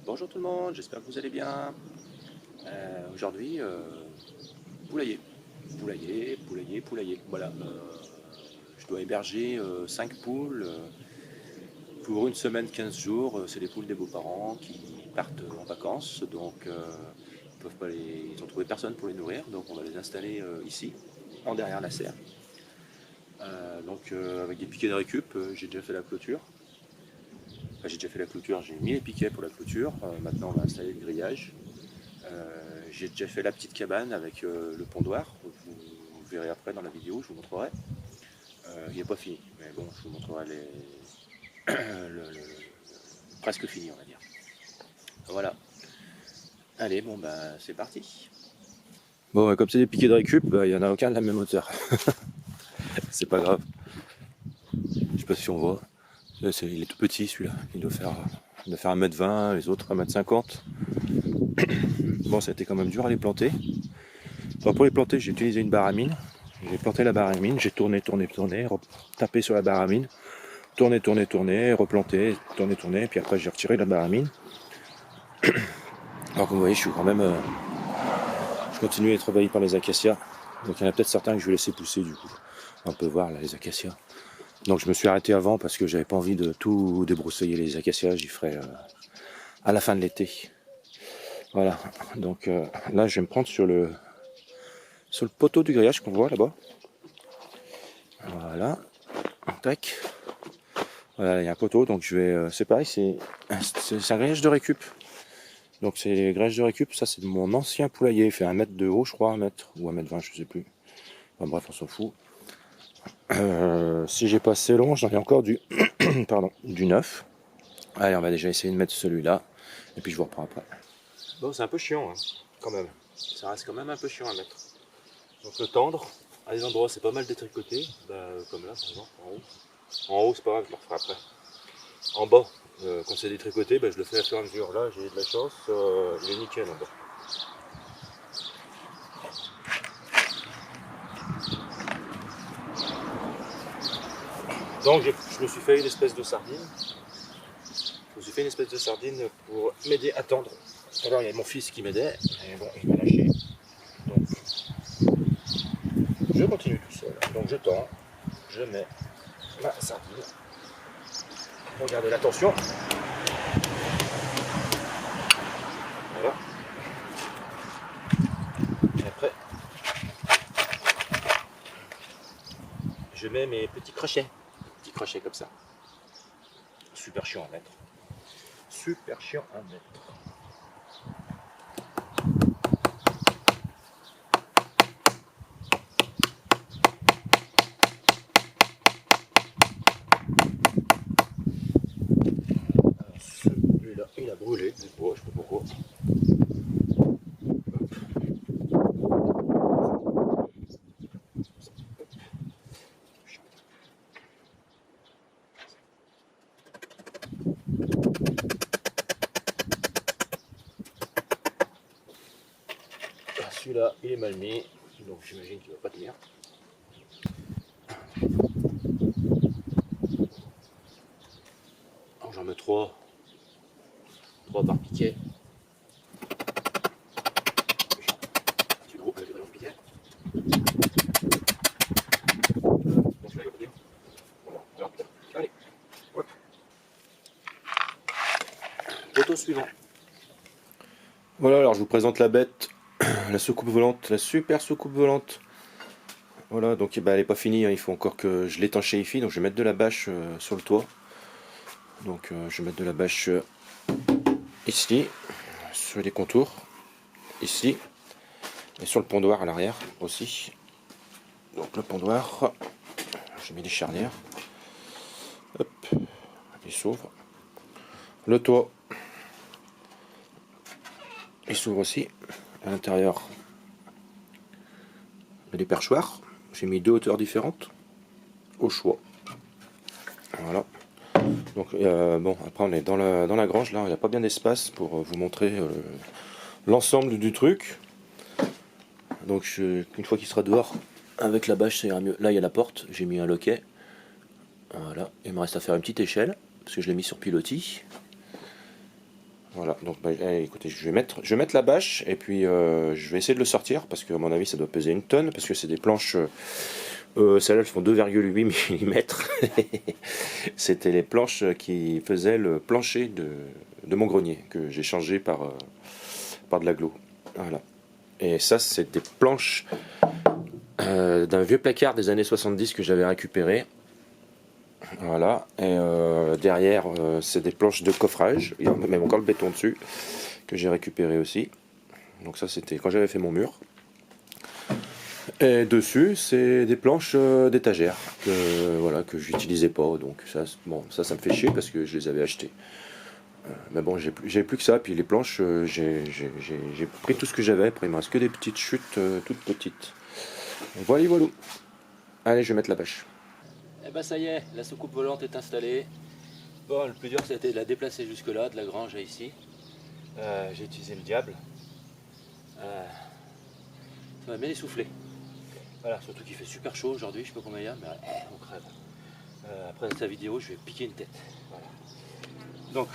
Bonjour tout le monde, j'espère que vous allez bien. Aujourd'hui, poulailler. Poulailler. Voilà, je dois héberger 5 poules pour une semaine, 15 jours. C'est les poules des beaux-parents qui partent en vacances, donc ils ont trouvé personne pour les nourrir, donc on va les installer ici, en derrière la serre. Avec des piquets de récup, j'ai déjà fait la clôture. Enfin, j'ai déjà fait la clôture, j'ai mis les piquets pour la clôture. Maintenant, on va installer le grillage. J'ai déjà fait la petite cabane avec le pondoir. Vous verrez après dans la vidéo, je vous montrerai. Il n'est pas fini, mais bon, je vous montrerai presque fini, on va dire. Voilà. Allez, bon, bah, c'est parti. Bon, comme c'est des piquets de récup, il n'y en a aucun de la même hauteur. C'est pas grave. Je sais pas si on voit. Il est tout petit celui-là. Il doit faire 1m20, les autres 1m50. Bon, ça a été quand même dur à les planter. Enfin, pour les planter, j'ai utilisé une baramine. J'ai planté la baramine, j'ai tourné, tapé sur la baramine, tourné, replanté, tourné, puis après j'ai retiré la baramine. Alors comme vous voyez, je suis quand même, je continue à être envahi par les acacias. Donc il y en a peut-être certains que je vais laisser pousser du coup. On peut voir là les acacias. Donc je me suis arrêté avant parce que j'avais pas envie de tout débroussailler les acacias. J'y ferai à la fin de l'été. Voilà. Donc là je vais me prendre sur le poteau du grillage qu'on voit là-bas. Voilà. Tac. Voilà, il y a un poteau, donc je vais. C'est pareil, c'est un grillage de récup. Donc c'est les grillage de récup, ça c'est de mon ancien poulailler, il fait 1 mètre de haut, je crois, 1 mètre, ou 1m20, je sais plus. Enfin bref, on s'en fout. Si j'ai pas assez long, j'en ai encore du pardon, du neuf. Allez, on va déjà essayer de mettre celui-là, et puis je vous reprends après. Bon, c'est un peu chiant, hein, quand même. Ça reste quand même un peu chiant à mettre. Donc le tendre, à des endroits c'est pas mal détricoté, comme là par exemple, en haut. En haut c'est pas grave, je le referai après. En bas, quand c'est détricoté, je le fais à fur et à mesure. Là, j'ai de la chance, il est nickel en bas. Donc, je me suis fait une espèce de sardine. Je me suis fait une espèce de sardine pour m'aider à tendre. Alors, il y a mon fils qui m'aidait, et bon, il m'a lâché. Donc, je continue tout seul. Donc, je tends, je mets ma sardine. Regardez l'attention. Voilà. Et après, je mets mes petits crochets. Petits crochets comme ça. Super chiant à mettre. Super chiant à mettre. Celui-là, il a brûlé du bois, je sais pas pourquoi. Celui-là, il est mal mis, donc j'imagine qu'il ne va pas tenir. Alors j'en mets 3 par piquet. Petit gros avec le piquet. Allez, hop. Poteau suivant. Voilà, alors je vous présente la bête, la soucoupe volante, la super soucoupe volante. Voilà, donc elle n'est pas finie, hein, il faut encore que je l'étanchéifie, donc je vais mettre de la bâche sur le toit. Donc je vais mettre de la bâche ici, sur les contours, ici, et sur le pondoir à l'arrière aussi. Donc le pondoir, j'ai mis les charnières, hop, il s'ouvre. Le toit, il s'ouvre aussi, à l'intérieur, il y a des perchoirs. J'ai mis 2 hauteurs différentes, au choix. Voilà. Donc bon, après on est dans la grange, là, il n'y a pas bien d'espace pour vous montrer l'ensemble du truc. Donc une fois qu'il sera dehors, avec la bâche ça ira mieux. Là il y a la porte, j'ai mis un loquet. Voilà, il me reste à faire une petite échelle, parce que je l'ai mis sur pilotis. Voilà, donc bah, écoutez, je vais mettre la bâche et puis je vais essayer de le sortir parce qu'à mon avis ça doit peser une tonne parce que c'est des planches, celles-là elles font 2,8 mm. C'était les planches qui faisaient le plancher de mon grenier que j'ai changé par de l'agglo. Voilà. Et ça c'est des planches d'un vieux placard des années 70 que j'avais récupéré. Voilà, et derrière c'est des planches de coffrage, il y a même encore le béton dessus que j'ai récupéré aussi. Donc ça c'était quand j'avais fait mon mur. Et dessus c'est des planches d'étagère que voilà que j'utilisais pas, donc ça bon ça me fait chier parce que je les avais achetées. Mais bon j'ai plus que ça, puis les planches j'ai pris tout ce que j'avais, après il me reste que des petites chutes toutes petites. Voilà voilà. Allez je vais mettre la bâche. Et bah ça y est, la soucoupe volante est installée. Bon, le plus dur c'était de la déplacer jusque là, de la grange à ici. J'ai utilisé le diable. Ça m'a bien essoufflé. Voilà, surtout qu'il fait super chaud aujourd'hui, je sais pas combien il y a, mais on crève. Après cette vidéo, je vais piquer une tête. Voilà. Donc,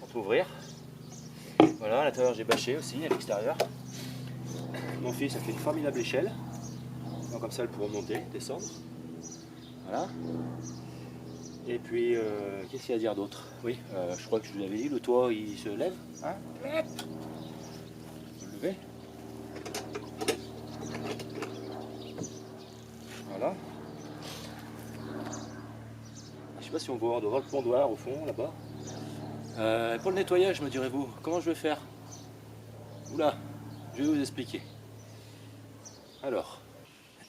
on peut ouvrir. Voilà, à l'intérieur j'ai bâché aussi, à l'extérieur. Mon fils a fait une formidable échelle. Donc comme ça, elles pourront monter, descendre. Voilà. Et puis, qu'est-ce qu'il y a à dire d'autre? Oui, je crois que je vous l'avais dit, le toit il se lève. Hein, le lever. Voilà. Je sais pas si on voit, on doit voir le pondoir au fond là-bas. Pour le nettoyage, me direz-vous, comment je vais faire? Oula, je vais vous expliquer. Alors,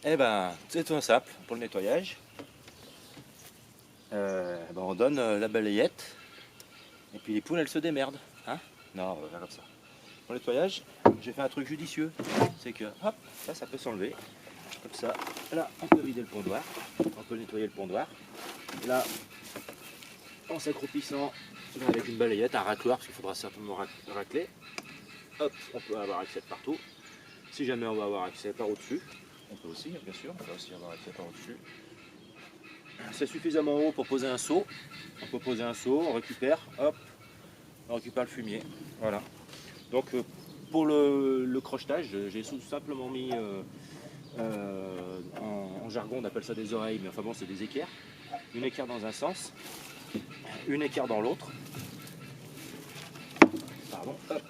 eh ben, c'est tout simple pour le nettoyage. On donne la balayette et puis les poules elles se démerdent. Hein, non, on va faire comme ça. Pour le nettoyage, j'ai fait un truc judicieux. C'est que, hop, ça peut s'enlever. Comme ça, là, on peut vider le pondoir. On peut nettoyer le pondoir. Là, en s'accroupissant avec une balayette, un racloir, parce qu'il faudra certainement racler. Hop, on peut avoir accès partout. Si jamais on va avoir accès par au-dessus, on peut aussi, bien sûr, on peut aussi avoir accès par au-dessus. C'est suffisamment haut pour poser un seau. On peut poser un seau, on récupère, hop, on récupère le fumier. Voilà. Donc pour le crochetage, j'ai tout simplement mis, en jargon on appelle ça des oreilles, mais enfin bon c'est des équerres. Une équerre dans un sens, une équerre dans l'autre. Pardon, hop.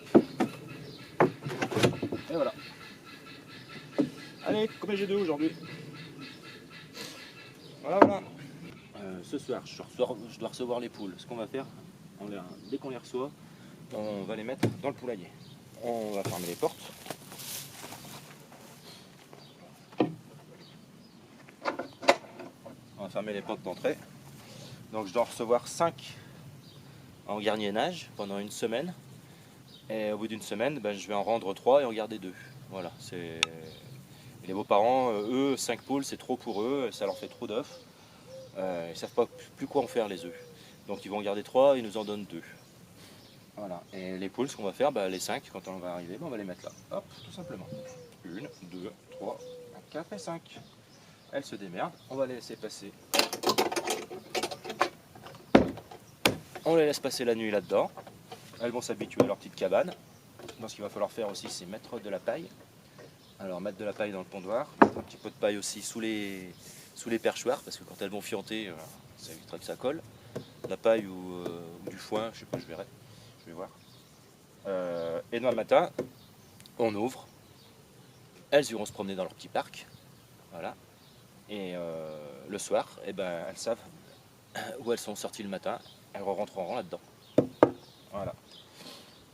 Et voilà. Allez, combien j'ai deux aujourd'hui? Voilà, voilà. Ce soir, je dois recevoir les poules. Ce qu'on va faire, dès qu'on les reçoit, on va les mettre dans le poulailler. On va fermer les portes. On va fermer les portes d'entrée. Donc je dois recevoir 5 en garniennage pendant une semaine. Et au bout d'une semaine, je vais en rendre 3 et en garder 2. Voilà, c'est... Les beaux-parents, eux, 5 poules, c'est trop pour eux, ça leur fait trop d'œufs. Ils ne savent pas plus quoi en faire les œufs. Donc ils vont en garder 3, ils nous en donnent 2. Voilà, et les poules, ce qu'on va faire, les 5, quand on va arriver, on va les mettre là. Hop, tout simplement. 1, 2, 3, 4 et 5. Elles se démerdent, on va les laisser passer. On les laisse passer la nuit là-dedans. Elles vont s'habituer à leur petite cabane. Donc ce qu'il va falloir faire aussi, c'est mettre de la paille. Alors mettre de la paille dans le pondoir, mettre un petit peu de paille aussi sous les perchoirs, parce que quand elles vont fianter, ça évitera que ça colle. De la paille ou du foin, je sais pas, je verrai. Je vais voir. Et demain matin, on ouvre. Elles iront se promener dans leur petit parc. Voilà. Et le soir, elles savent où elles sont sorties le matin. Elles rentreront là-dedans. Voilà.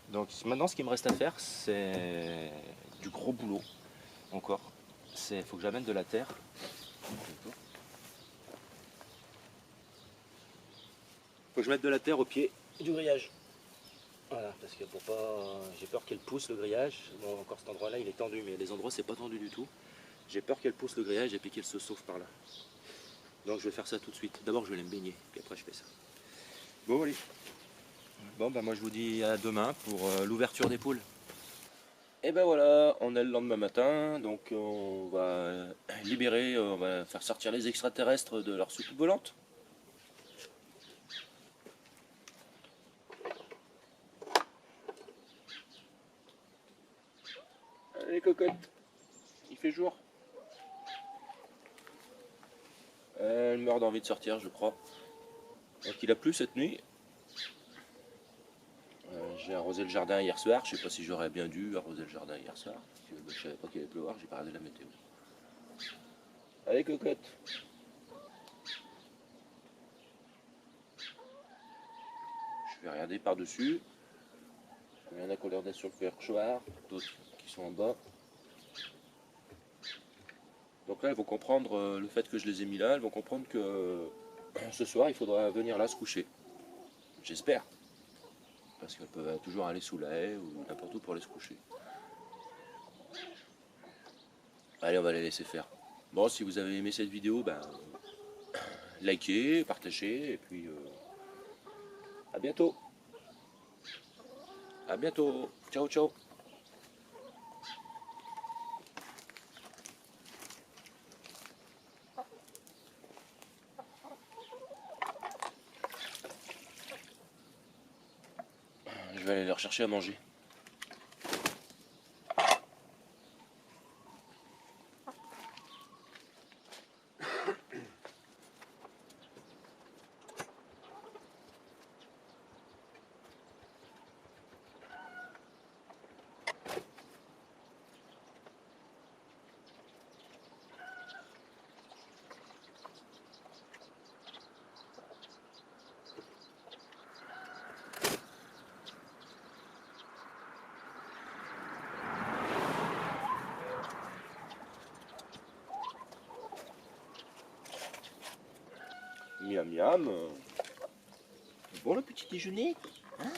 Donc maintenant, ce qu'il me reste à faire, c'est du gros boulot. Encore. Il faut que j'amène de la terre. Il faut que je mette de la terre au pied du grillage. Voilà, parce que pour pas, j'ai peur qu'elle pousse le grillage. Bon, encore cet endroit-là, il est tendu, mais les endroits, c'est pas tendu du tout. J'ai peur qu'elle pousse le grillage et puis qu'elle se sauve par là. Donc je vais faire ça tout de suite. D'abord, je vais aller me baigner, puis après, je fais ça. Bon, allez. Bon, moi, je vous dis à demain pour l'ouverture des poules. Et voilà, on est le lendemain matin, donc on va libérer, on va faire sortir les extraterrestres de leur soucoupe volante. Allez cocotte, il fait jour. Elle meurt d'envie de sortir, je crois. Donc il a plu cette nuit. J'ai arrosé le jardin hier soir. Je sais pas si j'aurais bien dû arroser le jardin hier soir. Parce que je savais pas qu'il allait pleuvoir, j'ai pas regardé la météo. Allez cocotte. Je vais regarder par-dessus. Il y en a qui ont l'air d'être sur le perchoir, d'autres qui sont en bas. Donc là, elles vont comprendre le fait que je les ai mis là. Elles vont comprendre que ce soir, il faudra venir là se coucher. J'espère. Parce qu'elles peuvent toujours aller sous la haie ou n'importe où pour aller se coucher. Allez, on va les laisser faire. Bon, si vous avez aimé cette vidéo, ben, likez, partagez, et puis à bientôt. À bientôt. Ciao, ciao. Je vais aller leur chercher à manger. Miam miam. Bon le petit déjeuner, hein?